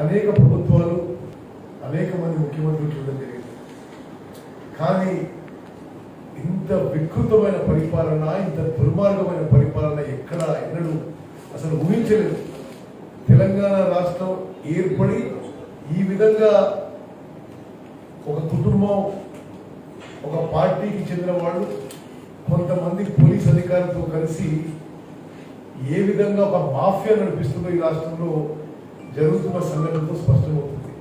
అనేక ప్రభుత్వాలు అనేక మంది ముఖ్యమంత్రులు చూడడం జరిగింది. కానీ ఇంత వికృతమైన పరిపాలన, ఇంత దుర్మార్గమైన పరిపాలన ఎక్కడ ఎన్నడూ అసలు ఊహించలేదు. తెలంగాణ రాష్ట్రం ఏర్పడి ఈ విధంగా ఒక కుటుంబం, ఒక పార్టీకి చెందిన వాళ్ళు కొంతమంది పోలీస్ అధికారులతో కలిసి ఏ విధంగా ఒక మాఫియా నడిపిస్తుందో ఈ రాష్ట్రంలో జరుగుతున్న సంఘటనతో స్పష్టమవుతుంది.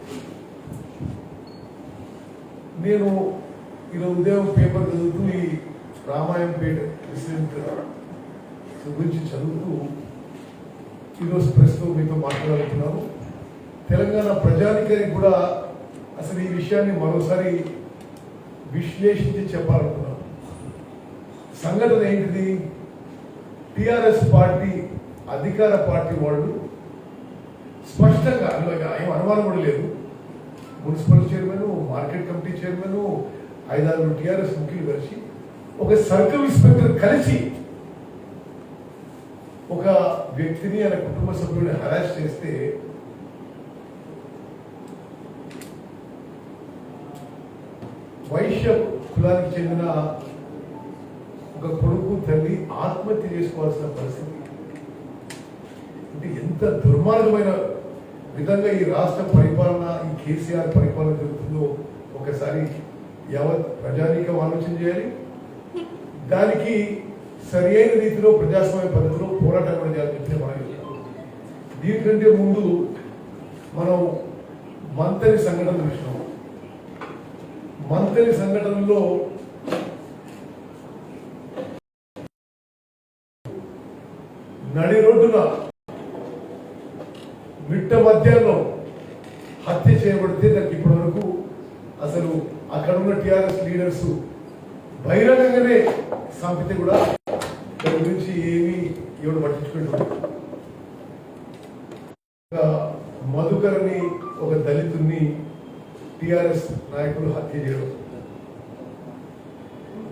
నేను ఈరోజు ఉదయం పేపర్ చదువుతూ ఈ రామాయంపేట ఇన్సిడెంట్ గురించి చదువుతూ ఈరోజు ప్రస్తుతం మీతో మాట్లాడుతున్నాను. తెలంగాణ ప్రజానికానికి కూడా అసలు ఈ విషయాన్ని మరోసారి విశ్లేషించి చెప్పాలనుకున్నాను. సంఘటన ఏంటిది? టిఆర్ఎస్ పార్టీ అధికార పార్టీ వాళ్ళు స్పష్టంగా ఏం అనుమానం కూడా లేదు, municipal chairman, market committee chairman, 5-6 TRS ముఖ్యులు కలిసి ఒక సర్కిల్ ఇన్స్పెక్టర్ కలిసి ఒక వ్యక్తిని ఆయన కుటుంబ సభ్యుడిని హరాస్ చేస్తే వైశ్య కులానికి చెందిన ఒక కొడుకు తల్లి ఆత్మహత్య చేసుకోవాల్సిన పరిస్థితి. అంటే ఎంత దుర్మార్గమైన విధంగా ఈ రాష్ట్ర పరిపాలన, ఈ కేసీఆర్ పరిపాలన జరుగుతుందో ఒకసారి యావత్ ప్రజానీకం ఆలోచన చేయాలి. దానికి సరి అయిన రీతిలో ప్రజాస్వామ్య పద్ధతిలో పోరాటం కూడా చేయాలని చెప్పి మనం చెప్తాం. దీనికంటే ముందు మనం మంతని సంఘటన చూసినాం. మంతని సంఘటనలో నడి రోడ్డున మిట్ట మధ్యాహ్నం హత్య చేయబడితే దానికి ఇప్పటి వరకు అసలు అక్కడ ఉన్న టిఆర్ఎస్ లీడర్స్ బహిరంగంగానే సంపితే కూడా దాని గురించి ఏమీ ఎవరు పట్టించుకుంటారు. మధుకర్ని, ఒక దళితుని టిఆర్ఎస్ నాయకులు హత్య చేయడం,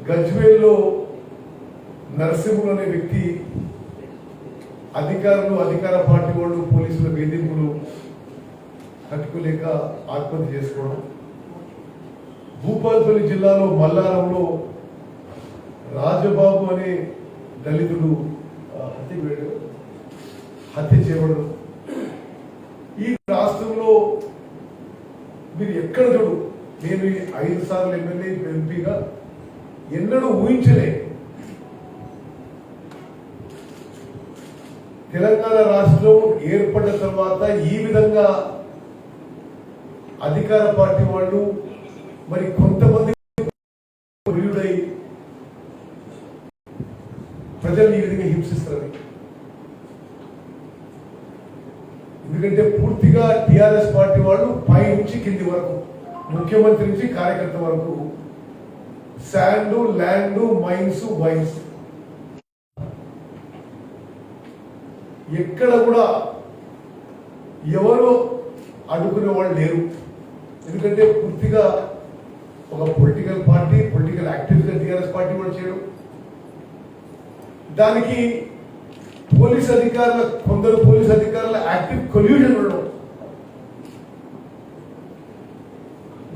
గజ్వేల్లో నరసింహులు అనే వ్యక్తి అధికారులు, అధికార పార్టీ వాళ్ళు, పోలీసుల వేధింపులు తట్టుకోలేక ఆత్మహత్య చేసుకోవడం, భూపాలపల్లి జిల్లాలో మల్లారంలో రాజబాబు అనే దళితుడు హత్య చేయబడడం. ఈ రాష్ట్రంలో మీరు ఎక్కడ చూడు, నేను 5 సార్లు ఎమ్మెల్యే, ఎంపీగా ఎన్నడూ ఊహించలే తెలంగాణ రాష్ట్రం ఏర్పడిన తర్వాత ఈ విధంగా అధికార పార్టీ వాళ్ళు మరి కొంతమంది ప్రజల్ని ఈ విధంగా హింసిస్తారు. ఎందుకంటే పూర్తిగా టిఆర్ఎస్ పార్టీ వాళ్ళు పై నుంచి కింది వరకు, ముఖ్యమంత్రి నుంచి కార్యకర్త వరకు శాండ్, ల్యాండ్, మైన్స్, వైన్స్ ఎక్కడ కూడా ఎవరు అడుగునే వాళ్ళు లేరు. ఎందుకంటే పూర్తిగా ఒక political party, political activist TRS party వాళ్ళు చేయడం, దానికి కొందరు పోలీస్ అధికారుల యాక్టివ్ కొల్యూషన్ ఉండడం.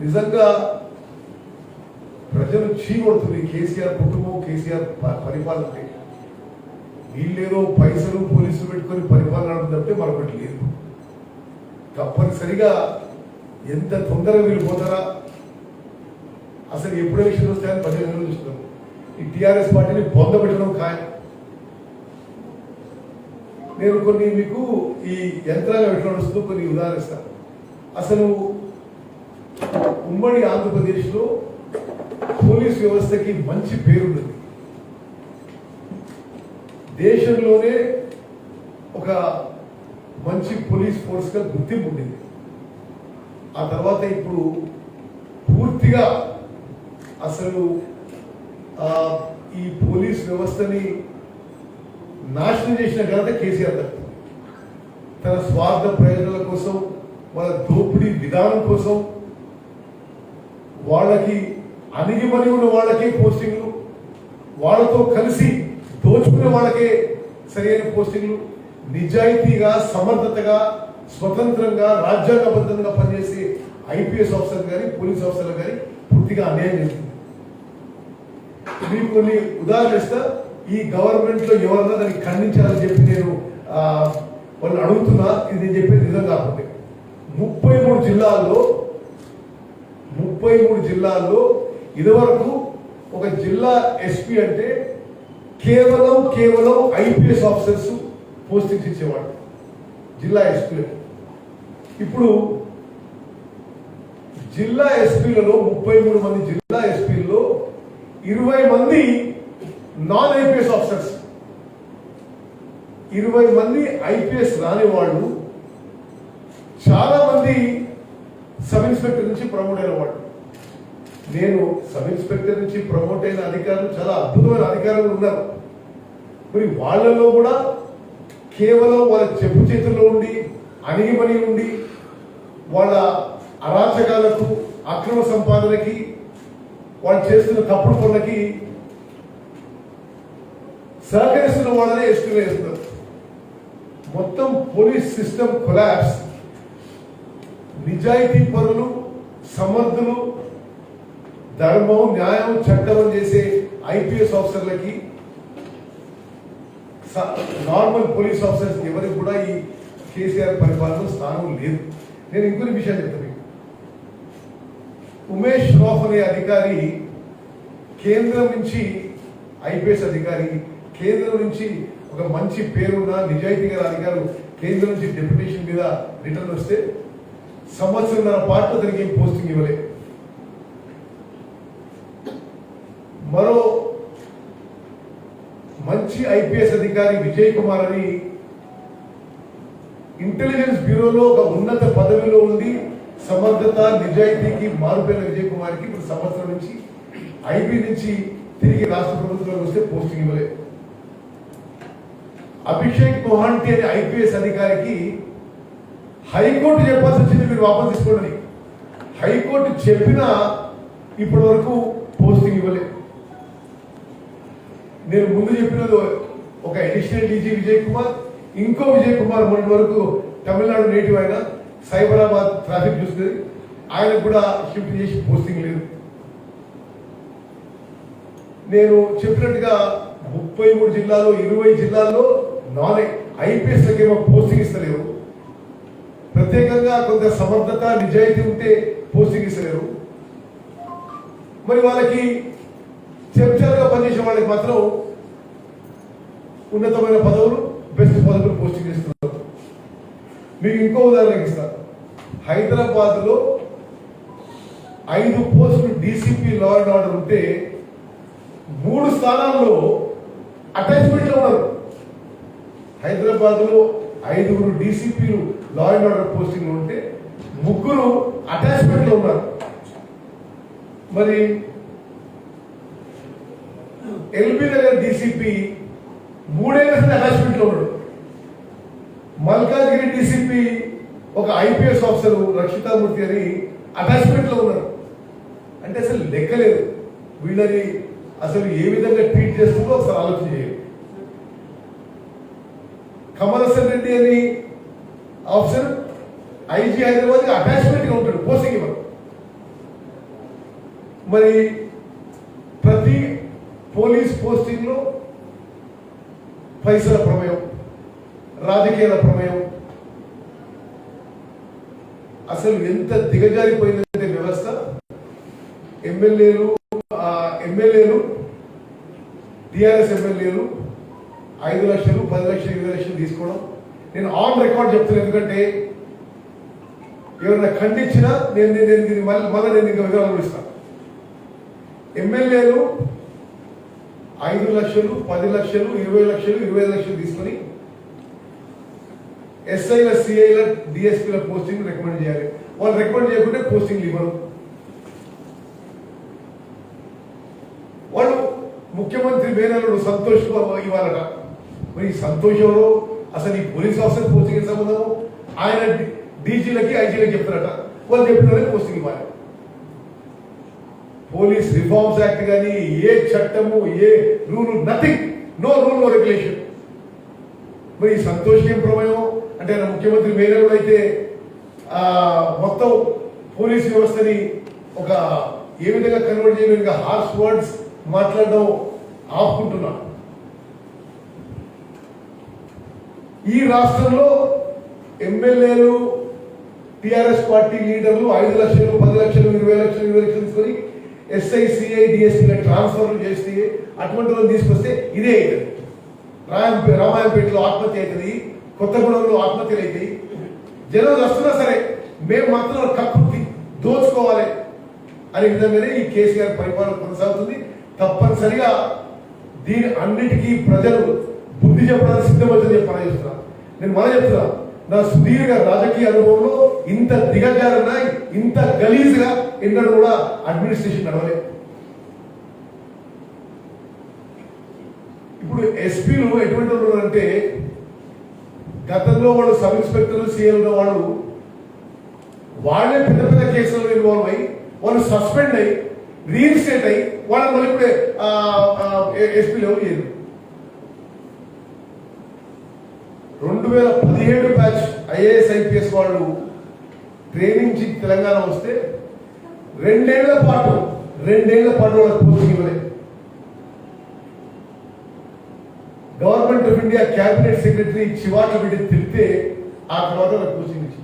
నిజంగా ప్రజలు చీకొడుతుంది కేసీఆర్ కుటుంబం, కేసీఆర్ పరిపాలన. వీళ్ళేదో పైసలు పోలీసులు పెట్టుకొని పరిపాలన నడుపుతుందంటే మరొకటి లేదు. తప్పనిసరిగా ఎంత తొందరగా వీళ్ళు పోతారా, అసలు ఎప్పుడు ఎలక్షన్ వస్తాయని ప్రజలు చూస్తున్నారు. ఈ టిఆర్ఎస్ పార్టీని పొందబెట్టడం ఖాయం. నేను కొన్ని మీకు ఈ యంత్రాంగం ఎట్లా నడుస్తుందో కొన్ని ఉదాహరిస్తాను. అసలు ఉమ్మడి ఆంధ్రప్రదేశ్లో పోలీస్ వ్యవస్థకి మంచి పేరున్నది. దేశంలోనే ఒక మంచి పోలీస్ ఫోర్స్గా గుర్తింపు ఉండింది. ఆ తర్వాత ఇప్పుడు పూర్తిగా అసలు ఈ పోలీస్ వ్యవస్థని నాశనం చేసిన ఘనత కేసీఆర్ గారు. తన స్వార్థ ప్రయోజనాల కోసం, వాళ్ళ దోపిడీ విధానం కోసం, వాళ్ళకి అణిగిమణి ఉన్న వాళ్ళకే పోస్టింగ్లు, వాళ్ళతో కలిసి దోచుకునే వాళ్ళకే సరైన పోస్టింగ్లు, నిజాయితీగా సమర్థతగా స్వతంత్రంగా రాజ్యాంగబద్ధంగా పనిచేసే ఐపీఎస్ ఆఫీసర్ కానీ పోలీస్ ఆఫీసర్లు కానీ పూర్తిగా అన్యాయం చేస్తుంది. మీకు కొన్ని ఉదాహరణ ఇస్తా. ఈ గవర్నమెంట్ లో ఎవరన్నా దాన్ని ఖండించాలని చెప్పి నేను వాళ్ళు అడుగుతున్నా. ఇది నేను చెప్పేది నిజం కాకపోతే 33 జిల్లాల్లో ఇదివరకు ఒక జిల్లా ఎస్పీ అంటే కేవలం ఐపీఎస్ ఆఫీసర్స్ పోస్టింగ్స్ ఇచ్చేవాడు జిల్లా ఎస్పీ. ఇప్పుడు జిల్లా ఎస్పీలలో 33 మంది జిల్లా ఎస్పీలలో 20 మంది నాన్ ఐపీఎస్ ఆఫీసర్స్, 20 మంది ఐపీఎస్ రాని వాళ్ళు, చాలా మంది సబ్ ఇన్స్పెక్టర్ నుంచి ప్రమోట్ అయిన వాళ్ళు. నేను సబ్ ఇన్స్పెక్టర్ నుంచి ప్రమోట్ అయిన అధికారులు చాలా అద్భుతమైన అధికారులు ఉన్నారు. మరి వాళ్ళలో కూడా కేవలం వాళ్ళ చెప్పు చేతుల్లో ఉండి అణిగిమణి ఉండి వాళ్ళ అరాచకాలకు అక్రమ సంపాదనకి వాళ్ళు చేస్తున్న తప్పుడు పనులకి సహకరిస్తున్న వాళ్ళనే ఎస్టీలో వేస్తున్నారు. మొత్తం పోలీస్ సిస్టమ్ కొలాప్స్. నిజాయితీ పరులు, సమర్థులు, ధర్మం, న్యాయం, చట్టం చేసే ఐపీఎస్ ఆఫీసర్లకి, నార్మల్ పోలీస్ ఆఫీసర్స్ ఎవరికి కూడా ఈ కేసీఆర్ పరిపాలన స్థానం లేదు. నేను ఇంకొన్ని విషయాలు చెప్తాను. ఉమేష్ రాఫ్ అనే అధికారి కేంద్రం నుంచి, ఐపీఎస్ అధికారి కేంద్రం నుంచి ఒక మంచి పేరున్న నిజాయితీ గల అధికారులు కేంద్రం నుంచి డెప్యుటేషన్ మీద రిటర్న్ వస్తే సంవత్సరంన్నర పాటు అతనికి ఏం పోస్టింగ్ ఇవ్వలేదు. మరో మంచి ఐపీఎస్ అధికారి విజయ్ కుమార్ అని ఇంటెలిజెన్స్ బ్యూరోలో ఒక ఉన్నత పదవిలో ఉండి సమర్థత నిజాయితీకి మారుపైన విజయ్ కుమార్కి ఇప్పుడు సంవత్సరం నుంచి ఐబీ నుంచి తిరిగి రాష్ట్ర ప్రభుత్వంలోకి వస్తే పోస్టింగ్ ఇవ్వలేదు. అభిషేక్ మొహాంటి అనే ఐపీఎస్ అధికారికి హైకోర్టు చెప్పాల్సి వచ్చింది మీరు వాపసు తీసుకోండి. హైకోర్టు చెప్పినా ఇప్పటి వరకు పోస్టింగ్ ఇవ్వలేదు. నేను ముందు చెప్పినది ఒక అడిషనల్ డీజీ విజయ్ కుమార్, ఇంకో విజయ్ కుమార్ మొన్నటి వరకు తమిళనాడు నేటివ్ అయిన సైబరాబాద్ ట్రాఫిక్ చూస్తుంది, ఆయనకు కూడా షిఫ్ట్ చేసి పోస్టింగ్ లేదు. నేను చెప్పినట్టుగా 33 జిల్లాలో 20 జిల్లాల్లో నాన్ ఐపీఎస్ లకేమో పోస్టింగ్ ఇస్తలేరు. ప్రత్యేకంగా కొంత సమర్థత నిజాయితీ ఉంటే పోస్టింగ్ ఇస్తలేరు. మరి వాళ్ళకి చెంచాలుగా పనిచేసే వాళ్ళకి మాత్రం ఉన్నతమైన పదవులు, బెస్ట్ పదవులు పోస్టింగ్ ఇస్తున్నారు. మీకు ఇంకో ఉదాహరణ ఇస్తాను. హైదరాబాద్ లో 5 పోస్టులు డీసీపీ లా అండ్ ఆర్డర్ ఉంటే 3 స్థానాల్లో అటాచ్మెంట్ లో ఉన్నారు. హైదరాబాద్ లో 5 డీసీపీలు లా అండ్ ఆర్డర్ పోస్టింగ్ ఉంటే 3 అటాచ్మెంట్ లో ఉన్నారు. మరి ఎల్బీ నగర్ డీసీపీ 3 ఏళ్ల అటాచ్మెంట్ లో ఉన్నాడు. మల్కాజ్గిరి డీసీపీ ఒక ఐపీఎస్ ఆఫీసర్ రక్షితామూర్తి అని అటాచ్మెంట్ లో ఉన్నారు. అంటే అసలు లెక్కలేదు. వీళ్ళని అసలు ఏ విధంగా ట్రీట్ చేస్తుందో ఒకసారి ఆలోచన చేయాలి. కమలసన్ రెడ్డి అని ఆఫీసర్ ఐజీ హైదరాబాద్ అటాచ్మెంట్ గా ఉంటాడు, పోస్టింగ్ ఇవ్వరు. మరి ప్రతి పోలీస్ పోస్టింగ్ లో పైసల ప్రమేయం, రాజకీయాల ప్రమేయం, అసలు ఎంత దిగజారిపోయిందంటే వ్యవస్థ. ఎమ్మెల్యేలు టిఆర్ఎస్ ఎమ్మెల్యేలు 5 లక్షలు 10 లక్షలు 20 లక్షలు తీసుకోవడం. నేను ఆన్ రికార్డ్ చెప్తాను, ఎందుకంటే ఎవరైనా ఖండించినా నేను మళ్ళీ నేను ఇంకా వివరాలు ఇస్తాను. ఎమ్మెల్యేలు 5 లక్షలు 10 లక్షలు 20 లక్షలు 25 లక్షలు తీసుకొని ఎస్ఐల సిఐల డిఎస్పీల పోస్టింగ్ రికమెండ్ చేయాలి. వాళ్ళు రికమెండ్ చేయకుంటే పోస్టింగ్ ఇవ్వరు. వాళ్ళు ముఖ్యమంత్రి మేనల్లుడు సంతోష్ ఇవ్వాలట. మరి సంతోష్ ఎవరు? అసలు ఈ పోలీస్ ఆఫీసర్ పోస్టింగ్ సంబంధము ఆయన డీజీలకి ఐజీలకి చెప్తారట. వాళ్ళు చెప్పిన పోస్టింగ్ ఇవ్వాలి. పోలీస్ రిఫార్మ్స్ యాక్ట్ కానీ ఏ చట్టము ఏ rule, nothing, no rule no regulation. మరి సంతోష్ ఏం ప్రమేయం అంటే ఆయన ముఖ్యమంత్రి వేరేవాడు అయితే మొత్తం పోలీస్ వ్యవస్థని ఒక ఏ విధంగా కన్వర్ట్ చేయడం, ఇంకా హార్ష్ వర్డ్స్ మాట్లాడడం ఆపుకుంటున్నాడు. ఈ రాష్ట్రంలో ఎమ్మెల్యేలు టిఆర్ఎస్ పార్టీ లీడర్లు 5 లక్షలు 10 లక్షలు 20 లక్షలు 20 లక్షలు తీసుకొని ఎస్ఐ సిఐ డిఎస్పీ ట్రాన్స్ఫర్లు చేస్తే అటువంటి వాళ్ళని తీసుకొస్తే ఇదే అవుతుంది. రామాయంపేటలో ఆత్మహత్య అవుతుంది, కొత్తగూడెంలో ఆత్మహత్యలు అవుతాయి. జనం వస్తున్నా సరే మేము మాత్రం కప్పు దోచుకోవాలి అనే విధంగానే ఈ కేసీఆర్ పరిపాలన కొనసాగుతుంది. తప్పనిసరిగా దీని అన్నిటికీ ప్రజలు బుద్ధి చెప్పడానికి సిద్ధమవుతుందని చెప్పి చెప్తున్నా. నేను మన చెప్తున్నా, నా సుదీర్ఘ రాజకీయ అనుభవంలో ఇంత దిగజారిన ఇంత గలీజ్గా ఎన్నడూ కూడా అడ్మినిస్ట్రేషన్ నడవలేదు. ఇప్పుడు ఎస్పీలు ఎటువంటి వాళ్ళు అంటే గతంలో వాళ్ళు సబ్ ఇన్స్పెక్టర్లు సీఎంలో వాళ్ళే పెద్ద పెద్ద కేసులలో ఇన్వాల్వ్ అయ్యి వాళ్ళు సస్పెండ్ అయ్యి రీఇన్స్టేట్ అయ్యి వాళ్ళని మళ్ళీ ఇప్పుడే ఎస్పీ లెవెల్ చేయరు. 2017 బ్యాచ్ ఐఏఎస్ ఐపీఎస్ వాళ్ళు ట్రైనింగ్ తెలంగాణ వస్తే 2 ఏళ్ల పాటు వాళ్ళకి పోస్టింగ్ ఇవ్వలేదు. Government of India cabinet secretary చివాట్లు పెట్టి తిరిగితే ఆ తర్వాత వాళ్ళకి పోస్టింగ్ ఇచ్చింది.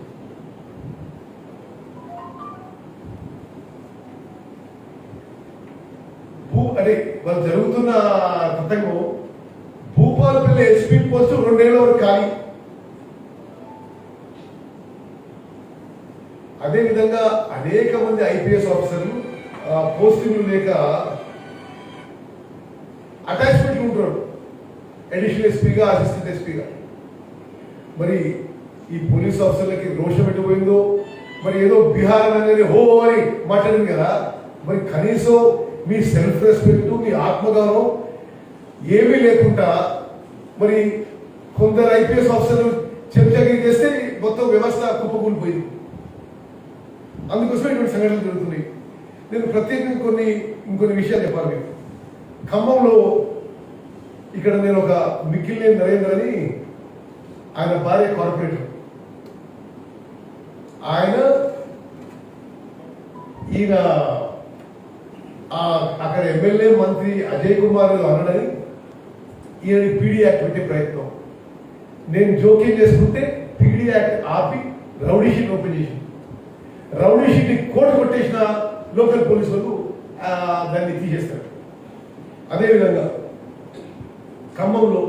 అంటే వాళ్ళు జరుగుతున్న తతంగం భూపాలపల్లి ఎస్పీ పోస్టు 2 ఏళ్ల వరకు ఖాళీ. అదేవిధంగా అనేక మంది ఐపీఎస్ ఆఫీసర్లు పోస్టింగ్లు లేక అటాచ్మెంట్లు ఉంటున్నాడు, అడిషనల్ ఎస్పీగా అసిస్టెంట్ ఎస్పీగా. మరి ఈ పోలీస్ ఆఫీసర్లకి రోషం పెట్టిపోయిందో, మరి ఏదో బీహార్ అనగానే హో అని మాట్లాడింది కదా. మరి కనీసం మీ సెల్ఫ్ రెస్పెక్ట్, మీ ఆత్మగౌరవం ఏమీ లేకుండా మరి కొందరు ఐపీఎస్ ఆఫీసర్లు చెంచగిరి చేస్తే మొత్తం వ్యవస్థ కుప్పకూలిపోయింది. అందుకోసమే ఇటువంటి సంఘటనలు జరుగుతున్నాయి. నేను ప్రత్యేకంగా ఇంకొన్ని విషయాలు చెప్పాలి మీకు. ఖమ్మంలో ఇక్కడ నేను ఒక మిక్కిలినేని నరేంద్ర అని ఆయన భార్య కార్పొరేటర్, ఈయన అక్కడ ఎమ్మెల్యే మంత్రి అజయ్ కుమార్ అనడని ఈయన పీడీ యాక్ట్ పెట్టే ప్రయత్నం. నేను జోక్యం చేసుకుంటే పీడీ యాక్ట్ ఆపి రౌడీ షీట్ ఓపెన్ చేసి రౌడీ షీట్ని కోర్టు కొట్టేసిన లోకల్ పోలీసులకు దాన్ని తీసేస్తారు. అదేవిధంగా ఖమ్మంలో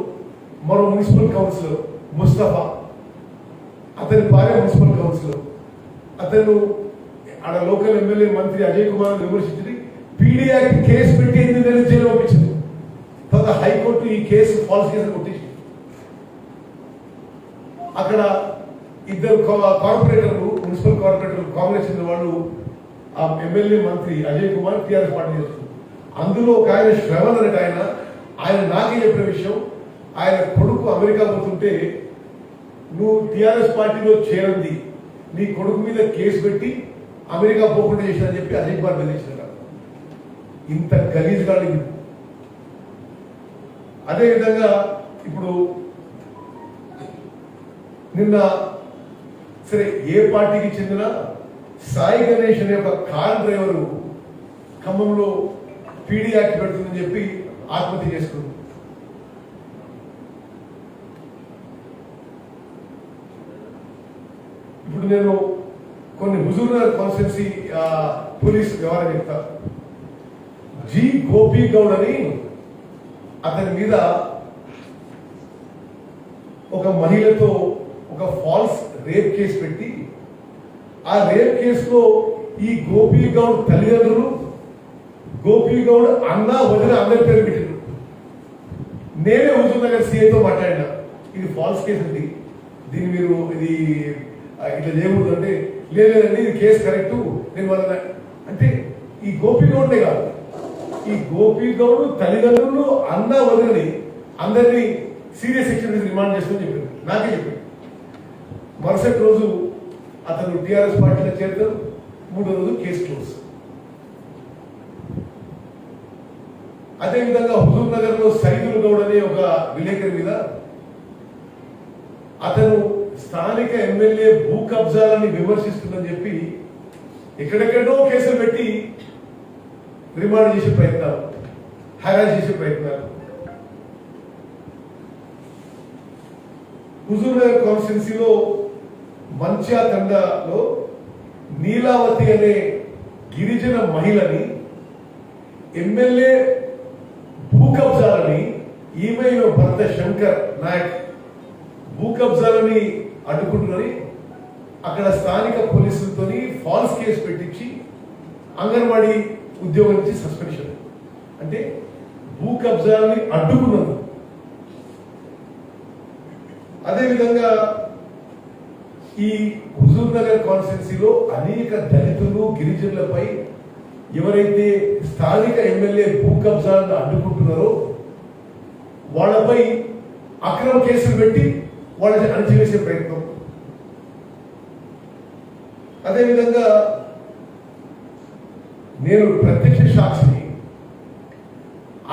మరో మున్సిపల్ కౌన్సిలర్ ముస్తఫా, అతని భార్య మున్సిపల్ కౌన్సిలర్, అతను ఆడ లోకల్ ఎమ్మెల్యే మంత్రి అజయ్ కుమార్ విమర్శించి పీడీ యాక్ట్ కేసు పెట్టి 8 నెలలు జైలు పంపించింది. తర్వాత హైకోర్టు ఈ కేసు ఫాల్స్ కేసు కొట్టించింది. అక్కడ 2 కార్పొరేటర్లు, మున్సిపల్ కార్పొరేటర్లు కాంగ్రెస్ చెందిన వాళ్ళు ఆ ఎమ్మెల్యే మంత్రి అజయ్ కుమార్ టీఆర్ఎస్ పార్టీ చేస్తున్నారు. అందులో ఒక ఆయన శ్రవణ్ అనేట ఆయన నాకే చెప్పిన విషయం, ఆయన కొడుకు అమెరికా పోతుంటే నువ్వు టీఆర్ఎస్ పార్టీలో చేరంది నీ కొడుకు మీద కేసు పెట్టి అమెరికా పోకుండా చేశారని చెప్పి అజయ్ కుమార్ బెదిరించారు. ఇంత గలీజ్ గాలి. అదేవిధంగా ఇప్పుడు నిన్న సరే ఏ పార్టీకి చెందిన సాయి గణేష్ అనే ఒక కార్ డ్రైవరు ఖమ్మంలో పీడీ యాక్ట్ పెడుతుందని చెప్పి ఆత్మహత్య చేసుకుంది. ఇప్పుడు నేను కొన్ని హుజూర్నగర్ కాన్స్టిట్యున్సీ పోలీస్ వ్యవహారం చెప్తా. జి గోపి గౌడ్ అని అతని మీద ఒక మహిళతో ఒక ఫాల్స్ రేప్ కేసు పెట్టి ఆ రేప్ కేసులో ఈ గోపి గౌడ్ తల్లిదండ్రులు, గోపి గౌడ్ అన్న వదిన అందరి పేరు పెట్టారు. నేనే హుజూర్ నగర్ సీఐతో మాట్లాడినా, ఇది ఫాల్స్ కేసు అండి, దీన్ని మీరు ఇది ఇట్లా చేయకూడదు అంటే, లేదండి ఇది కేసు కరెక్ట్ నేను వాళ్ళ అంటే ఈ గోపి గౌడ్నే కాదు, ఈ గోపి గౌడ్ తల్లిదండ్రులు అన్న వదిలని అందరినీ సీరియస్ సెక్షన్ మీద రిమాండ్ చేస్తుందని చెప్పారు. నాకే చెప్పారు. మరుసటి రోజు అతను టీఆర్ఎస్ పార్టీలో చేరుతారు, 3వ రోజు కేసు క్లోజ్. అదేవిధంగా హుజూర్ నగర్ లో సైదుల్ గౌడ్ అనే ఒక విలేకరి మీద అతను స్థానిక ఎమ్మెల్యే భూ కబ్జాలని విమర్శిస్తుందని చెప్పి ఎక్కడెక్కడో కేసులు పెట్టి రిమాండ్ చేసే ప్రయత్నాలు, హైరాస్ చేసే ప్రయత్నాలు. హుజూర్నగర్ కాన్స్టిట్యున్సీలో మంచిర్యాల తండాలో నీలావతి అనే గిరిజన మహిళని ఎమ్మెల్యే భూ కబ్జాలని, ఈమె భర్త శంకర్ నాయక్ భూ కబ్జాలని అడ్డుకుంటున్నని అక్కడ స్థానిక పోలీసులతో ఫాల్స్ కేసు పెట్టించి అంగన్వాడీ ఉద్యోగం నుంచి సస్పెన్షన్. అంటే భూ కబ్జాలని అడ్డుకున్నారు. అదేవిధంగా ఈ హుజూర్ నగర్ కాన్స్టిట్యున్సీలో అనేక దళితులు గిరిజనులపై ఎవరైతే స్థానిక ఎమ్మెల్యే భూ కబ్జాలను అడ్డుకుంటున్నారో వాళ్ళపై అక్రమ కేసులు పెట్టి వాళ్ళని అణచివేసే ప్రయత్నం. అదేవిధంగా నేను ప్రత్యక్ష సాక్షిని,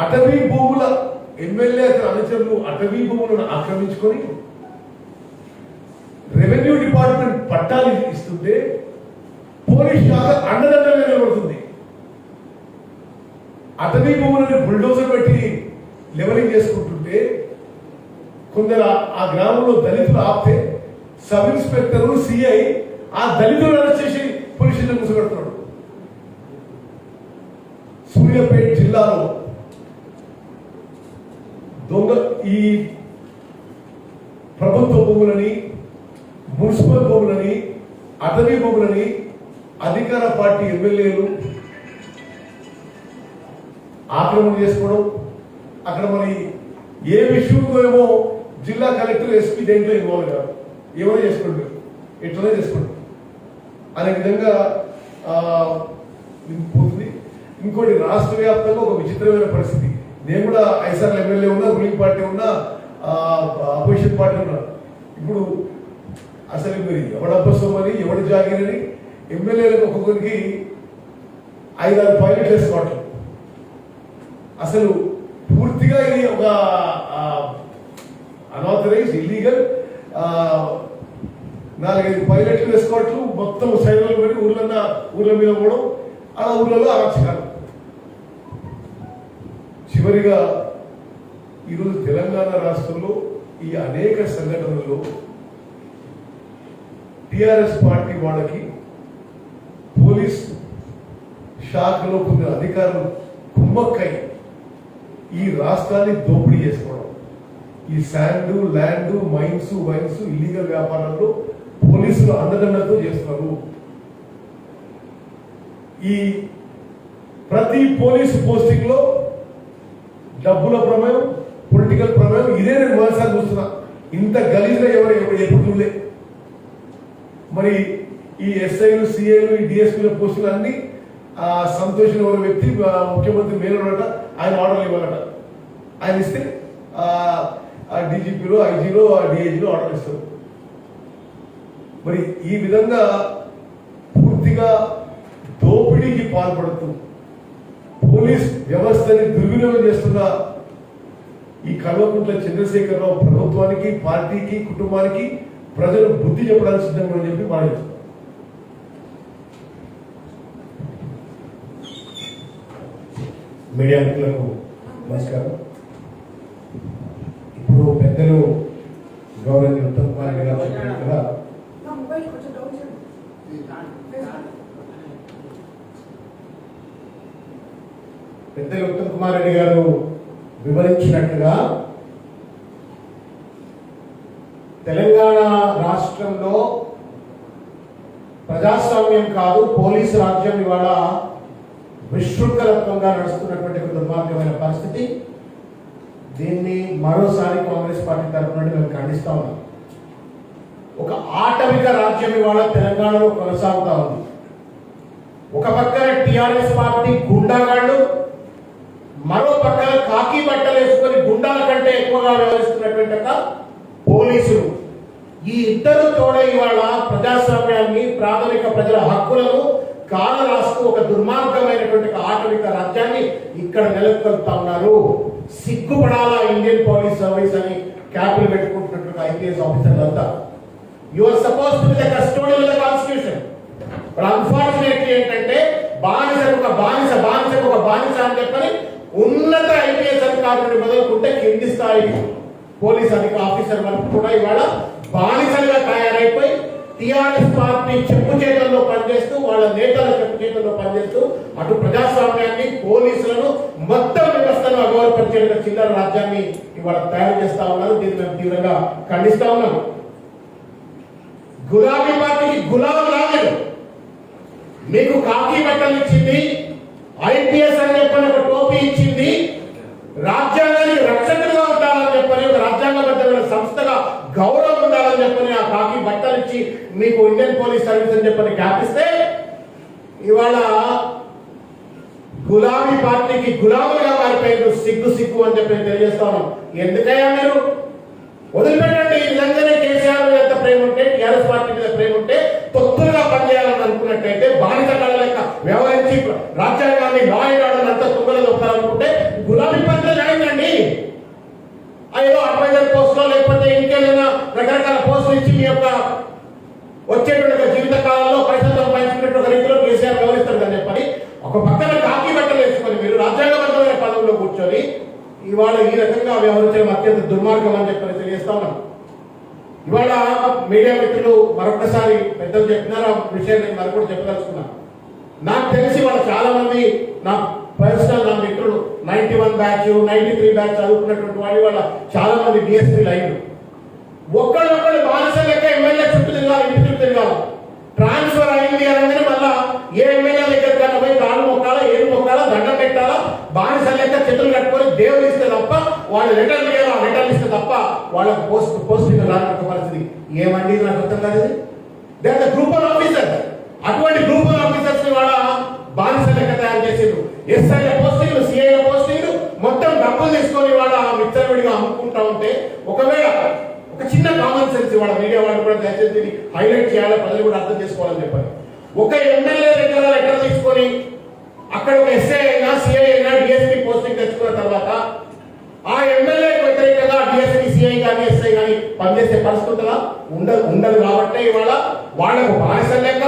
అటవీ భూముల ఎమ్మెల్యే అతని అనుచరులు అటవీ భూములను ఆక్రమించుకొని రెవెన్యూ డిపార్ట్మెంట్ పట్టాలు ఇస్తుంటే పోలీస్ శాఖ అండదండగా నిలబడుతుంది. అటవీ భూములని బుల్డోజర్ పెట్టి లెవలింగ్ చేసుకుంటుంటే కొందరు ఆ గ్రామంలో దళితులు ఆపితే సబ్ ఇన్స్పెక్టర్ సిఐ ఆ దళితులు అరెస్ట్ చేసి పోలీస్ స్టేషన్ కూర్చోబెడుతున్నాడు. సూర్యాపేట జిల్లాలో దొంగ ఈ ప్రభుత్వ భూములని, మున్సిపల్ భూములని, అటవీ భూములని అధికార పార్టీ ఎమ్మెల్యేలు ఆక్రమణ చేసుకోవడం, అక్కడ మరి ఏ విషయంలో ఏమో జిల్లా కలెక్టర్ ఎస్పీ దేంట్లో ఇన్వాల్వ్ కాదు, ఏమైనా చేసుకుంటారు, ఎట్లనే చేసుకుంటారు అనే విధంగా పోతుంది. ఇంకోటి రాష్ట్ర వ్యాప్తంగా ఒక విచిత్రమైన పరిస్థితి. నేను కూడా 5 సార్లు ఎమ్మెల్యే ఉన్నా, రూలింగ్ పార్టీ ఉన్నా, అపోజిషన్ పార్టీ ఉన్నా. ఇప్పుడు అసలు మీరు ఎవడ అబ్బసోమని ఎవడి జాగిరని ఎమ్మెల్యేలకు ఒక్కొక్కరికి 5-6 పైలట్లు వేసుకోవటం. అసలు పూర్తిగా ఇది ఒక అనాథరైజ్ ఇల్లీగల్ 4-5 పైలట్లు వేసుకోవట్లు, మొత్తం సైన్యాలు పెట్టి ఊర్ల మీద పోవడం, ఆ ఊర్లలో అరాచకాలు. చివరిగా ఈరోజు తెలంగాణ రాష్ట్రంలో ఈ అనేక సంఘటనల్లో టిఆర్ఎస్ పార్టీ వాళ్ళకి పోలీస్ శాఖలో కొందరు అధికారులు కుమ్మక్కై ఈ రాష్ట్రాన్ని దోపిడీ చేసుకోవడం, ఈ sand, land, mines, wines, illegal వ్యాపారాల్లో పోలీసులు అండదండతో చేస్తున్నారు. ఈ ప్రతి పోలీసు పోస్టింగ్ లో డబ్బుల ప్రమేయం, పొలిటికల్ ప్రమేయం, ఇదే నేను మొదటిసారి చూస్తున్నా. ఇంత గలీజ్గా ఎవరు ఎప్పుడు చూడలే. మరి ఈ ఎస్ఐలు, సిఐలు, ఈ డిఎస్పీల పోస్టులు అన్ని సంతోష్ ఎవరి వ్యక్తి ముఖ్యమంత్రి మేలుడట, ఆయన ఆర్డర్లు ఇవ్వాలట. ఆయన ఇస్తే డీజీపీలో, ఐజీలో, డిఐజీలో ఆర్డర్ ఇస్తారు. మరి ఈ విధంగా పూర్తిగా దోపిడీకి పాల్పడుతూ పోలీస్ వ్యవస్థని దుర్వినియోగం చేస్తున్న ఈ కల్వకుంట్ల చంద్రశేఖరరావు ప్రభుత్వానికి, పార్టీకి, కుటుంబానికి ప్రజలు బుద్ధి చెప్పడానికి సిద్ధంగా అని చెప్పి మనం మీడియా మిత్రులకు నమస్కారం. ఇప్పుడు పెద్దలు గౌరవ ఉత్తమ్ కుమార్ రెడ్డి గారు చెప్పినట్టుగా పెద్దలు ఉత్తమ్ కుమార్ రెడ్డి గారు వివరించినట్టుగా తెలంగాణ రాష్ట్రంలో ప్రజాస్వామ్యం కాదు, పోలీసు రాజ్యం ఇవాళ విశృంఖలత్వంగా నడుస్తున్నటువంటి ఒక దుర్మార్గమైన పరిస్థితి. దీన్ని మరోసారి కాంగ్రెస్ పార్టీ తరఫున మేము ఖండిస్తా ఉన్నాం. ఒక ఆటవిక రాజ్యం ఇవాళ తెలంగాణలో కొనసాగుతా ఉంది. ఒక పక్కన టిఆర్ఎస్ పార్టీ గుండాగాళ్ళు, మరో పక్కన కాకి బట్టలు వేసుకొని గుండాల కంటే ఎక్కువగా వ్యవహరిస్తున్నటువంటి పోలీసులు. ఈ ఇద్దరు తోడే ఇవాళ ప్రజాస్వామ్యాన్ని, ప్రాథమిక ప్రజల హక్కులను కాల రాస్తూ ఒక దుర్మార్గమైనటువంటి ఆటవిక రాజ్యాన్ని ఇక్కడ నెలకొల్పుతా ఉన్నారు. సిగ్గుపడాలా ఇండియన్ పోలీస్ సర్వీస్ అని క్యాపులు పెట్టుకుంటున్నటువంటి ఐపీఎస్ ఆఫీసర్లంతా. You are suppose to be the custodian of the constitution. But unfortunately ఏంటంటే బానిసకు ఒక బానిస అని చెప్పని ఉన్నత ఐపీఎస్ అధికారులను మొదలుకుంటే కింది స్థాయి పోలీస్ ఆఫీసర్ వరకు కూడా ఇవాళ బానిసలుగా తయారైపోయి టిఆర్ఎస్ పార్టీ చెప్పు చేతుల్లో పనిచేస్తూ, వాళ్ళ నేతల చెప్పు చేతుల్లో పనిచేస్తూ అటు ప్రజాస్వామ్యాన్ని, పోలీసులను, మొత్తం వ్యవస్థను అగౌరవపరిచే చిల్లర రాజ్యాన్ని ఇవాళ తయారు చేస్తా ఉన్నారు. దీన్ని మేము తీవ్రంగా ఖండిస్తా ఉన్నాం. గులాబీ పార్టీకి గులాబీ రాలేదు. మీకు కాకి బట్టలు ఇచ్చింది, ఐపీఎస్ అని చెప్పని ఒక టోపీ ఇచ్చింది, రాజ్యాంగానికి రక్షకులుగా ఉండాలని చెప్పని ఒక రాజ్యాంగబద్ధమైన సంస్థగా గౌరవం ఉండాలని చెప్పని ఆ కాకి బట్టలు ఇచ్చి మీకు ఇండియన్ పోలీస్ సర్వీస్ అని చెప్పని జ్ఞాపిస్తే ఇవాళ గులాబీ పార్టీకి గులాములుగా మారిపోయారు. సిగ్గు అని చెప్పి తెలియజేస్తా ఉన్నాం. ఎందుకయ్యా మీరు వదిలిపెట్టండి. నిజంగానే కేసీఆర్ మీద ఎంత ప్రేమ ఉంటే, టీఆర్ఎస్ పార్టీ మీద ప్రేమ ఉంటే, తొత్తులుగా పనిచేయాలని అనుకున్నట్టయితే, బానిస కళ లెక్క వ్యవహరించి రాజ్యాంగాన్ని, లా అండ్ ఆర్డర్ అంతా తుంగలో దొక్కాలనుకుంటే గులాబీ పార్టీలో జాయిన్ అండి. ఏదో అడ్వైజర్ పోస్టులో లేకపోతే ఇంకేదైనా రకరకాల పోస్టులు ఇచ్చి మీ యొక్క వచ్చేటువంటి జీవిత కాలంలో పైసలు సంపాదించుకునే రీతిలో కేసీఆర్ వ్యవహరిస్తారు అని చెప్పని ఒక పక్కన కాకి బట్టలు వేసుకొని మీరు రాజ్యాంగబద్ధమైన పదవుల్లో కూర్చొని ఇవాళ ఈ రకంగా వ్యవహరించడం అత్యంత దుర్మార్గం అని చెప్పని తెలియజేస్తా ఉన్నాం. ఇవాళ మీడియా మిత్రులు మరొకసారి పెద్దలు చెప్పినారు, ఆ విషయాన్ని నేను మరి కూడా చెప్పదలుచుకున్నాను. నాకు తెలిసి వాళ్ళు చాలా మంది నా పర్సనల్ నా మిత్రులు 91 బ్యాచ్ 93 బ్యాచ్ చదువుకున్నటువంటి వాళ్ళు వాళ్ళ చాలా మంది డిఎస్పీ లైన్లు ఒక్కళ్ళొక్కళ్ళు బానిస లెక్క ఎమ్మెల్యే చుట్టూ తిరగాలి, ఇంటి చుట్టూ తిరగాలి. ట్రాన్స్ఫర్ అయింది అనగానే మళ్ళా ఏ ఎమ్మెల్యే దగ్గర కన్నా పోయి కాళ్ళు మొక్కాలా, ఏం మొక్కాలా, దండం పెట్టాలా, బానిస లెక్క చేతులు కట్టుకొని దేవుడు ఇస్తే తప్ప వాళ్ళు రిటర్న్ చేయాలి. ఆ రిటర్న్ ఇస్తే తప్ప వాళ్ళకి పోస్టింగ్ రాని పరిస్థితి ఏమండి నాకు అర్థం కాదు. They are the group of officers. అటువంటి గ్రూప్ ఆఫ్ ఆఫీసర్స్ ని వాళ్ళ బానిస లెక్క తయారు చేసేది. ఎస్ఐల పోస్టింగ్లు, సిఐల పోస్టింగ్లు మొత్తం డబ్బులు తీసుకొని వాళ్ళ విచ్చలవిడిగా అమ్ముకుంటా ఉంటే ఒకవేళ ఒక చిన్న కామన్ సెన్స్ వాళ్ళ మీడియా వాళ్ళు కూడా దయచేసి హైలైట్ చేయాలి, ప్రజలు కూడా అర్థం చేసుకోవాలని చెప్పారు. ఒక ఎమ్మెల్యే దగ్గర లెటర్ తీసుకొని అక్కడ ఒక ఎస్ఐ అయినా, సిఐ అయినా, డిఎస్పీ పోస్టింగ్ తెచ్చుకున్న తర్వాత ఆ ఎమ్మెల్యేకి వ్యతిరేకంగా డిఎస్పీ, సిఐ కానీ, ఎస్ఐ కానీ పనిచేసే పరిస్థితులా ఉండదు. కాబట్టి ఇవాళ వాళ్ళకు బానిస లెక్క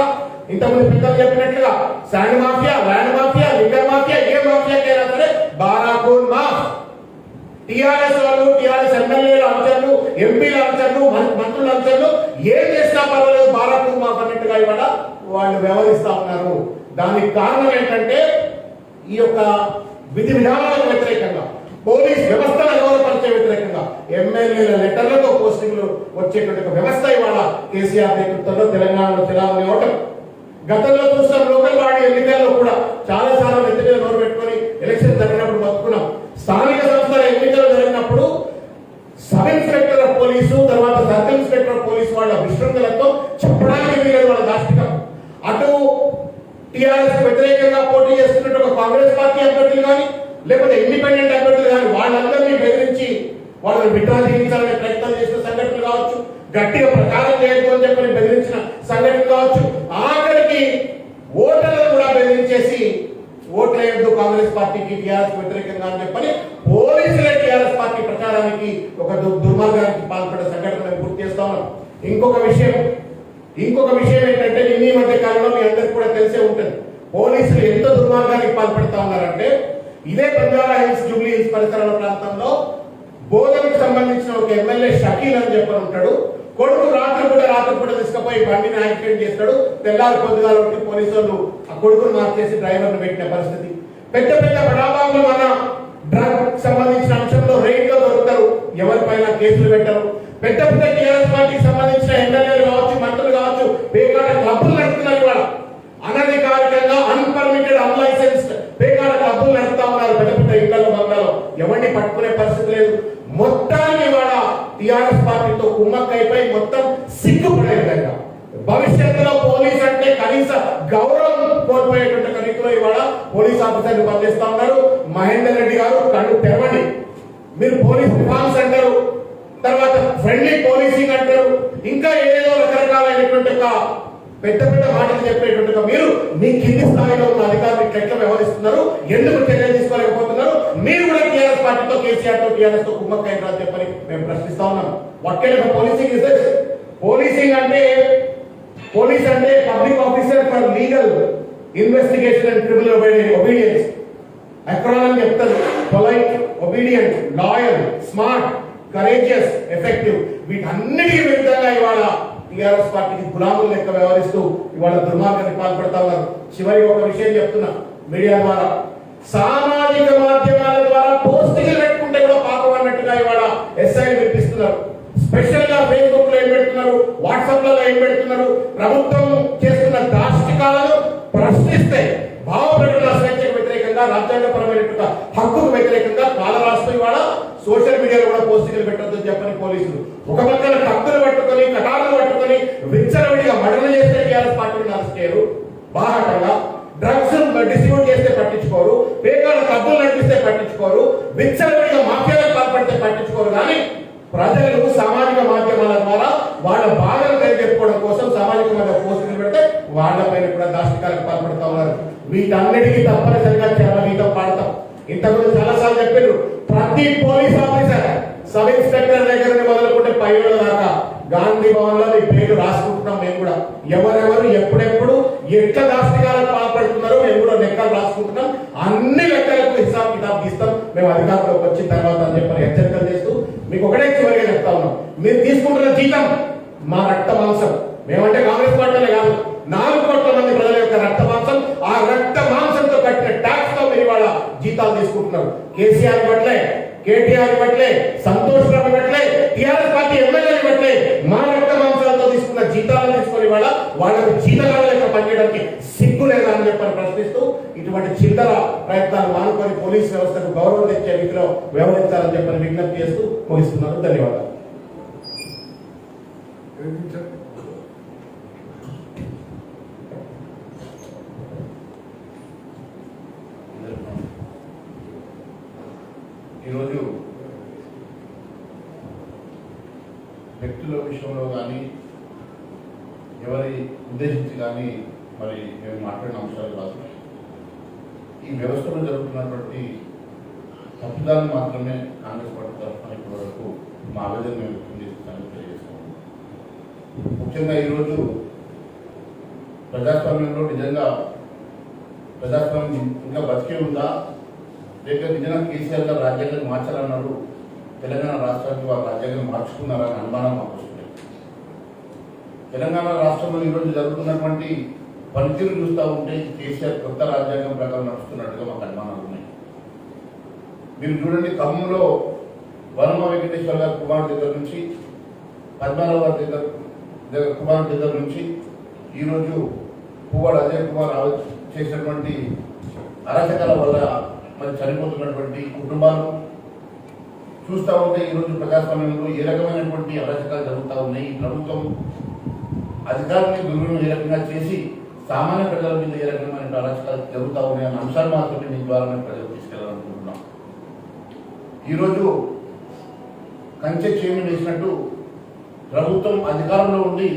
ఇంతకుముందు పెద్దలు చెప్పినట్లుగా sand mafia, land mafia, liquor mafia, ఏ మాఫియాకైనా సరే బారాకూన్ మాఫ్. టిఆర్ఎస్ వాళ్ళు, టిఆర్ఎస్ ఎమ్మెల్యేల అంచర్లు, ఎంపీల అంచర్లు, మంత్రుల అంచర్లు ఏం చేసినా పర్వాలేదు బారాకూన్ మాఫ్ అన్నట్టుగా ఇవాళ వాళ్ళు వ్యవహరిస్తా ఉన్నారు. దానికి కారణం ఏంటంటే ఈ యొక్క విధి విధానాలకు వ్యతిరేకంగా, పోలీస్ వ్యవస్థను అగౌరవపరిచే వ్యతిరేకంగా ఎమ్మెల్యేల లెటర్లతో పోస్టింగ్లు వచ్చేటువంటి వ్యవస్థ ఇవాళ కేసీఆర్ నేతృత్వంలో తెలంగాణలో తెలంగాణ ఇవ్వటం. గతంలో చూసిన లోకల్ బాడీ ఎన్నికల్లో కూడా చాలా నెత్తి మీద నోరు పెట్టుకొని ఎలక్షన్ జరిగినప్పుడు బతుకున్నాం. స్థానిక సంస్థల ఎన్నికలు జరిగినప్పుడు సబ్ ఇన్స్పెక్టర్ ఆఫ్ పోలీసు, తర్వాత సర్కిల్ ఇన్స్పెక్టర్ ఆఫ్ పోలీసు వాళ్ళ విశృంఖలతో చెప్పడానికి వీలేదు వాళ్ళ దాష్టికం. అటు టిఆర్ఎస్ వ్యతిరేకంగా పోటీ చేస్తున్నట్టు ఒక కాంగ్రెస్ పార్టీ అభ్యర్థులు కానీ, లేకపోతే ఇండిపెండెంట్ అభ్యర్థులు కానీ వాళ్ళందరినీ బెదిరించి వాళ్ళని విడ్రా చేయించాలనే ప్రయత్నం చేసిన సంఘటనలు కావచ్చు, గట్టిగా ప్రచారం చేయొద్దు అని చెప్పని బెదిరించిన సంఘటనలు కావచ్చు, ఆఖరికి ఓటర్లను కూడా బెదిరించేసి ఓట్లేయద్దు కాంగ్రెస్ పార్టీకి, టీఆర్ఎస్ వ్యతిరేకంగా అని చెప్పని పోలీసులే టీఆర్ఎస్ పార్టీ ప్రచారానికి ఒక దుర్మార్గానికి పాల్పడే సంఘటన మేము గుర్తు చేస్తా ఉన్నాం. ఇంకొక విషయం ఏంటంటే ఈ మధ్య కాలంలో మీ అందరికి కూడా తెలిసే ఉంటుంది, పోలీసులు ఎంత దుర్మార్గానికి పాల్పడతా ఉన్నారంటే ఇదే బంజారా హిల్స్, జూబ్లీ హిల్స్ పరిసరాల ప్రాంతంలో బోధనకు సంబంధించిన ఒక ఎమ్మెల్యే షకీల్ అని చెప్పని ఉంటాడు. కొడుకు రాత్రిపూట తీసుకుపోయి బండిని యాక్సిడెంట్ చేస్తాడు. తెల్లారి పొద్దుగాల పోలీసు వాళ్ళు ఆ కొడుకును మార్చేసి డ్రైవర్ను పెట్టిన పరిస్థితి. పెద్ద బడాబాబులు మన డ్రగ్ సంబంధించిన అంశంలో రైడ్ లో దొరుకుతారు, ఎవరిపైన కేసులు పెట్టరు. పెద్ద టీఆర్ఎస్ పార్టీకి సంబంధించిన ఎమ్మెల్యేలు కావచ్చు, మంత్రులు కావచ్చు, పేకాట క్లబ్బులు నడుపుతున్నారు. ఇవాళ అనధికారికంగా అన్పర్మిటెడ్, అన్లైసెన్స్డ్ పేకాట క్లబ్బులు నడుపుతా ఉన్నారు పెద్ద ఇళ్లలో, బంగాలో. ఎవరిని పట్టుకునే పరిస్థితి లేదు. మొత్తానికి ఇవాళ టిఆర్ఎస్ పార్టీతో కుమ్మక్కైపోయి మొత్తం సిగ్గుపడే విధంగా, భవిష్యత్తులో పోలీస్ అంటే కనీస గౌరవం కోల్పోయేటువంటి రీతిలో ఇవాళ పోలీస్ ఆఫీసర్లు పనిచేస్తా ఉన్నారు. మహేందర్ రెడ్డి గారు కళ్ళు తెరవండి. మీరు పోలీస్ రిఫార్మ్స్ అంటారు, తర్వాత ఫ్రెండ్లీ పోలీసింగ్ అంటారు, ఇంకా ఏదో రకరకాలైనటువంటి ఒక పెద్ద మాటలు చెప్పేటువంటి మీరు మీ కింది స్థాయిలో ఉన్న అధికారులు ఎట్లా వ్యవహరిస్తున్నారు, ఎందుకు చర్యలు తీసుకోలేకపోతున్నారు? మీరు కూడా టీఆర్ఎస్ పార్టీతో, కేసీఆర్ తో, టీఆర్ఎస్ తో కుమ్మక్కైనా చెప్పని మేము ప్రశ్నిస్తా ఉన్నాం. What kind of policing is this? Policing అంటే పోలీస్ అంటే public officer for legal investigation and criminal obedience. అక్రానం చెప్తారు, polite, obedient, loyal, smart, courageous, effective. వీటన్నిటికీ విరుద్ధంగా ఇవాళ టీఆర్ఎస్ పార్టీకి గులాములు లెక్క వ్యవహరిస్తూ ఇవాళ దుర్మార్గానికి పాల్పడతా ఉన్నారు. చివరి ఒక విషయం చెప్తున్నా మీడియా ద్వారా, సామాజిక మాధ్యమాల ద్వారా పోస్టింగ్లు పెట్టుకుంటే కూడా పాపం అన్నట్టుగా ఇవాళ ఎస్ఐలు వినిపిస్తున్నారు. స్పెషల్ గా ఫేస్బుక్ లో ఏం పెడుతున్నారు, వాట్సాప్ లలో ఏం పెడుతున్నారు, ప్రభుత్వం చేస్తున్న దాష్టికాలను ప్రశ్నిస్తే భావ ప్రకటన స్వేచ్ఛకు వ్యతిరేకంగా, రాజ్యాంగపరమైనటువంటి హక్కుకు వ్యతిరేకంగా కాల రాస్తూ ఇవాళ సోషల్ మీడియాలో కూడా పోస్టింగ్లు పెట్టొద్దని చెప్పని పోలీసులు ఒక పక్కన కత్తులు పట్టుకొని, కటార్లు పట్టుకొని విచ్చలవిడిగా మర్డర్ చేస్తే టీఆర్ఎస్ పార్టీని అరెస్ట్ చేయరు. బాహాటంగా డ్రగ్స్ డిస్ట్రిబ్యూట్ చేస్తే పట్టించుకోరు, పేకాల కబ్బులు నడిపిస్తే పట్టించుకోరు, విచ్చలవిడిగా మాఫియాలకు పాల్పడితే పట్టించుకోరు. కానీ ప్రజలు సామాజిక మాధ్యమాల ద్వారా వాళ్ళ బాధలు తెలియజెప్పుకోవడం కోసం సామాజిక మాధ్యమ పోస్టులు పెడితే వాళ్ళపైన కూడా దాష్టికాలకు పాల్పడుతూ ఉన్నారు. వీటన్నిటికీ తప్పనిసరిగా చరమగీతం పాడతాం. ఇంతకుముందు చాలాసార్లు చెప్పారు, ప్రతి పోలీస్ ఆఫీసర్ సబ్ ఇన్స్పెక్టర్ దగ్గర నుండి మొదలుకుంటే పైన దాకా గాంధీ భవన్ లో ఈ పేరు రాసుకుంటున్నాం. మేము కూడా ఎవరెవరు ఎప్పుడెప్పుడు ఎట్లా దాష్టికాలకు పాల్పడుతున్నారో మేము కూడా లెక్కలు రాసుకుంటున్నాం. అన్ని లెక్కలకు హిసాబ్ కితాబ్ ఇస్తాం మేము అధికారంలోకి వచ్చిన తర్వాత అని చెప్పని హెచ్చరికలు చేస్తూ మీకు ఒకటే చివరిగా చెప్తా ఉన్నాం, మీరు తీసుకుంటున్న జీతం మా రక్త మాంసం. మేమంటే కాంగ్రెస్ పార్టీలే కాదు, 4 కోట్ల మంది ప్రజల యొక్క రక్త మాంసం. ఆ రక్త మాంసంతో కట్టిన ట్యాక్స్ తో మీరు ఇవాళ జీతాలు తీసుకుంటున్నారు. కేసీఆర్ బట్లే, కేటీఆర్ బట్లే, సంతోష్ రావు బట్లే, టీఆర్ఎస్ పార్టీ ఎమ్మెల్యేలు బట్లే మా రక్త మాంసాలతో తీసుకున్న జీతాలను తీసుకొని ఇవాళ వాళ్ళకు జీతగాళ్ళ లెక్క పనిచేయడానికి సిగ్గు లేదా అని చెప్పని ప్రశ్నిస్తూ ఇటువంటి చిల్లర ప్రయత్నాలు మానుకొని పోలీస్ వ్యవస్థకు గౌరవం తెచ్చే రీతిలో వ్యవహరించాలని చెప్పని విజ్ఞప్తి చేస్తూ ముగిస్తున్నాను. ధన్యవాదాలు. ఈరోజు వ్యక్తుల విషయంలో కానీ ఎవరి ఉద్దేశించి కానీ మరి మేము మాట్లాడిన అంశాలు కాదు. ఈ వ్యవస్థలో జరుగుతున్నటువంటి తప్పుదాన్ని మాత్రమే కాంగ్రెస్ పార్టీ తరఫున ఇప్పటి వరకు మా ఆవేదన మేము వ్యక్తం చేస్తామని తెలియజేస్తాము. ముఖ్యంగా ఈరోజు ప్రజాస్వామ్యంలో నిజంగా ప్రజాస్వామ్యం ఇంకా బతికే ఉందా, లేక నిజంగా కేసీఆర్ గారు రాజ్యాంగాన్ని మార్చాలన్నారు, తెలంగాణ రాష్ట్రానికి వారు రాజ్యాంగం మార్చుకున్నారని అనుమానం మాకు వస్తుంది. తెలంగాణ రాష్ట్రంలో ఈరోజు జరుగుతున్నటువంటి పనితీరు చూస్తూ ఉంటే కేసీఆర్ కొత్త రాజ్యాంగం ప్రకారం నడుస్తున్నట్టుగా మాకు అనుమానాలు ఉన్నాయి. మీరు చూడండి, ఖమ్మంలో వనమ వెంకటేశ్వర గారి కుమార్ దగ్గర నుంచి, పద్మారావు గారి దగ్గర కుమార్ దగ్గర నుంచి ఈరోజు పువ్వాడ అజయ్ కుమార్ చేసినటువంటి అరాచకాల వల్ల మరి చనిపోతున్నటువంటి కుటుంబాలు చూస్తూ ఉంటే ఈరోజు ప్రజాస్వామ్యంలో ఏ రకమైనటువంటి అరాచకాలు జరుగుతూ ఉన్నాయి. ఈ ప్రభుత్వం అధికారాన్ని దుర్వినియోగం ఏ రకంగా చేసి సామాన్య ప్రజల మీద ఏ రకమైన అరాచకాలు జరుగుతూ ఉన్నాయి అన్న అంశాలు మాత్రమే మీ ద్వారా మేము ప్రజలు తీసుకెళ్లాలనుకుంటున్నాం. ఈరోజు కంచె చేమి వేసినట్టు ప్రభుత్వం అధికారంలో ఉండి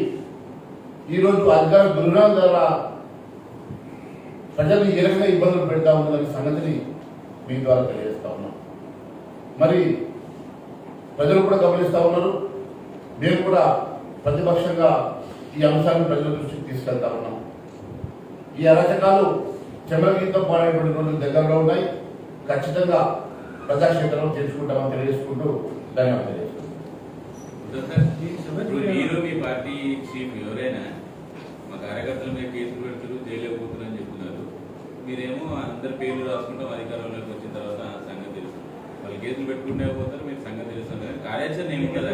ఈరోజు అధికార దుర్వినియోగం ద్వారా ప్రజలు ఏ రకంగా ఇబ్బందులు పెడతా ఉందనే సంగతిని మీ ద్వారా తెలియజేస్తా ఉన్నాం. మరి ప్రజలు కూడా గమనిస్తూ ఉన్నారు, మేము కూడా ప్రతిపక్షంగా ఈ అంశాన్ని ప్రజల దృష్టికి తీసుకెళ్తా ఉన్నాం. ఈ అరాచకాలు చెమరగీతం పాడేటువంటి రోజులు దగ్గరలో ఉన్నాయి. ఖచ్చితంగా ప్రజాక్షేత్రంలో తెలుసుకుంటామని తెలియజేసుకుంటూ ధన్యవాదాలు మీరు మీ పార్టీ చీఫ్ ఎవరైనా మా కార్యకర్తల మీద కేసులు పెడుతున్నారు, జైలు పోతున్నారని చెప్తున్నారు. మీరేమో అందరి పేర్లు రాసుకుంటాం, అధికారంలోకి వచ్చిన తర్వాత సంగతి తెలుసు. వాళ్ళు కేసులు పెట్టుకుంటే పోతారు, మీరు సంగతి తెలుస్తాం కదా. కార్యాచరణ ఏమి కదా,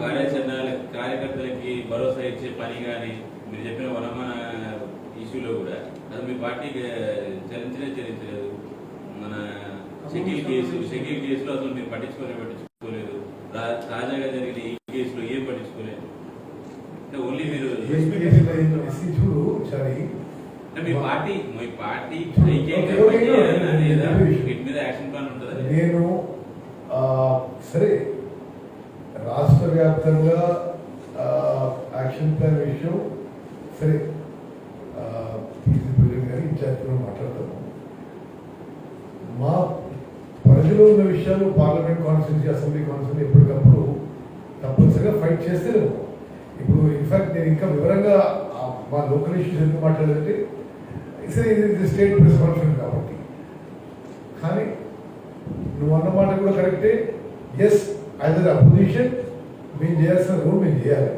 కార్యాచరణ కార్యకర్తలకి భరోసా ఇచ్చే పని కానీ మీరు చెప్పిన వనమాన ఇష్యూలో కూడా అది మీ పార్టీకి చరించలేదు. మన షకీల్ కేసులో అసలు మీరు పట్టించుకోలేదు. తాజాగా జరిగిన ఈ కేసులో ఏం పట్టించుకోలేదు. అంటే ఓన్లీ మీరు మీ పార్టీ వీటి మీద యాక్షన్ ప్లాన్ ఉంటుందా? నేను సరే రాష్ట్ర వ్యాప్తంగా యాక్షన్ ప్లాన్ విషయం సరే కానీ ఇన్ఛార్జ్తో మాట్లాడతాము. మా పరిధిలో ఉన్న విషయాలు పార్లమెంట్ కాన్స్టిట్యూన్సీ, అసెంబ్లీ కాన్స్టిట్యూన్సీ ఎప్పటికప్పుడు తప్పనిసరిగా ఫైట్ చేస్తేనే. ఇప్పుడు ఇన్ఫాక్ట్ నేను ఇంకా వివరంగా మా లోకల్ ఇష్యూస్ ఎందుకు మాట్లాడాలంటే ఇది స్టేట్ ప్రెస్ కాన్ఫరెన్స్ కాబట్టి. కానీ నువ్వు అన్నమాట కూడా కరెక్టే. ఎస్ యాజ్ అన్ అపోజిషన్ మేము చేయాల్సిన రోల్ మేము చేయాలి,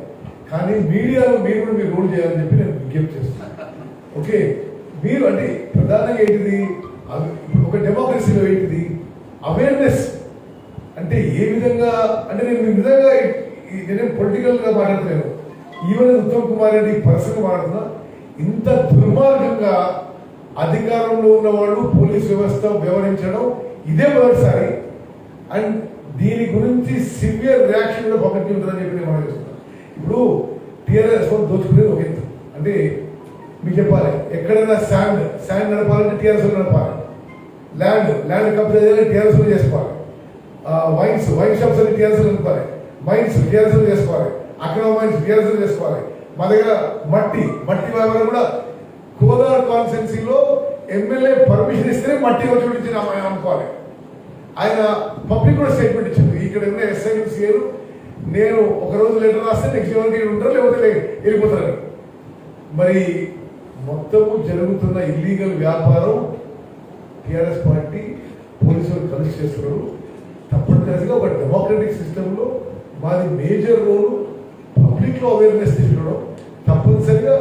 కానీ మీడియాలో మీరు కూడా మీరు రోల్ చేయాలని చెప్పి నేను విజ్ఞప్తి చేస్తున్నాను. ఓకే, మీరు అంటే ప్రధానంగా ఏంటిది, ఇప్పుడు ఒక డెమోక్రసీలో ఏంటిది అవేర్నెస్ అంటే ఏ విధంగా అంటే నేను నిజంగా నేనేం పొలిటికల్గా మాట్లాడలేను. ఈవెన్ ఉత్తమ్ కుమార్ రెడ్డి పర్సనల్ మాట్లాడుతున్నా, ఇంత దుర్మార్గంగా అధికారంలో ఉన్న వాళ్ళు పోలీస్ వ్యవస్థ వ్యవహరించడం ఇదే మొదటిసారి. అండ్ దీని గురించి సివియర్ రియాక్షన్ కూడా పబ్లిక్ ఉంటుందని చెప్పి నేను మనం చేస్తున్నాను. ఇప్పుడు టీఆర్ఎస్ దోచుకునేది ఒక ఎత్తు. అంటే మీకు చెప్పాలి, ఎక్కడైనా శాండ్ నడపాలంటే టీఆర్ఎస్ నడపాలి, ల్యాండ్ కబ్జా చేయాలంటే టీఆర్ఎస్ చేసుకోవాలి, వైన్ షాప్స్ అన్ని టీఆర్ఎస్ నడపాలి, మైన్స్ టీఆర్ఎస్ చేసుకోవాలి, అక్కడ మైన్స్ టీఆర్ఎస్ చేసుకోవాలి. మా దగ్గర మట్టి వ్యాపారం కూడా కోదాడ కాన్స్టిట్యున్సీలో ఎమ్మెల్యే పర్మిషన్ ఇస్తేనే మట్టి వచ్చి అనుకోవాలి. ఆయన పబ్లిక్ కూడా స్టేట్మెంట్ ఇచ్చింది, ఇక్కడ ఉన్న ఎస్ఐలు నేను ఒక రోజు లెటర్ రాస్తే నెక్స్ట్ ఎవరికి ఉంటారు లేకపోతే వెళ్ళిపోతారు. మరి మొత్తము జరుగుతున్న ఇల్లీగల్ వ్యాపారం టిఆర్ఎస్ పార్టీ పోలీసులు కలిసి చేస్తున్నారు. తప్పనిసరిగా ఒక డెమోక్రటిక్ సిస్టంలో మాది మేజర్ రోల్ పబ్లిక్ లో అవేర్నెస్ తీసుకోవడం, తప్పనిసరిగా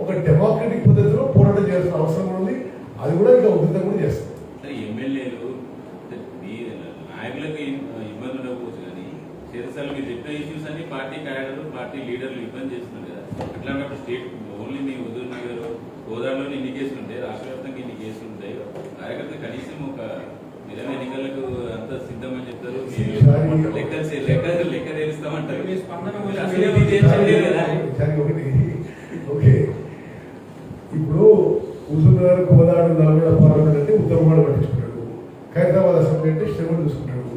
ఒక డెమోక్రటిక్ పద్ధతిలో పోరాటం చేయాల్సిన అవసరం ఉంది. అది కూడా ఇంకా ఉద్యోగం కూడా చేస్తాం. ఎమ్మెల్యేలు నాయకులకు ఇబ్బంది ఉండకపోవచ్చు, కానీ చేరసాల మీరు చెప్పిన ఇష్యూస్ అన్ని పార్టీ క్యాడర్లు పార్టీ లీడర్లు ఇబ్బంది చేస్తున్నారు కదా. అట్లాంటప్పుడు స్టేట్ ఓన్లీ మీ హుజూర్ నగర్ హోదాలోనే ఇన్ని కేసులు ఉంటాయి, రాష్ట్ర వ్యాప్తంగా ఇన్ని కేసులు ఉంటాయి. కార్యకర్త కనీసం ఒక నిజమైన ఎన్నికలకు అంత సిద్ధమని చెప్తారు, లెక్క తెలుస్తామంటారు. ఓకే, ఇప్పుడు హుజూర్ కోదాడు నల్గొండ పార్లమెంట్ అంటే ఉత్తమవాడు పట్టించుకుంటాడు, ఖైరతాబాద్ అసెంబ్లీ అంటే శ్రవణ్ చూసుకుంటాడు,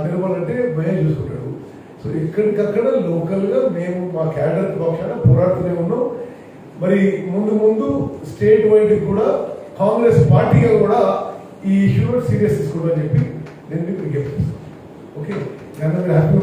నిర్మల్ అంటే భయం చూసుకుంటాడు. సో ఎక్కడికక్కడ లోకల్ గా మేము మా క్యాడర్ పక్షాన పోరాడుతూనే ఉన్నాం. మరి ముందు స్టేట్ వైడ్ కూడా కాంగ్రెస్ పార్టీగా కూడా ఈ ఇష్యూలో సీరియస్ తీసుకోవడం చెప్పి నేను మీకు విజ్ఞప్తి చేస్తాను. Okay, happy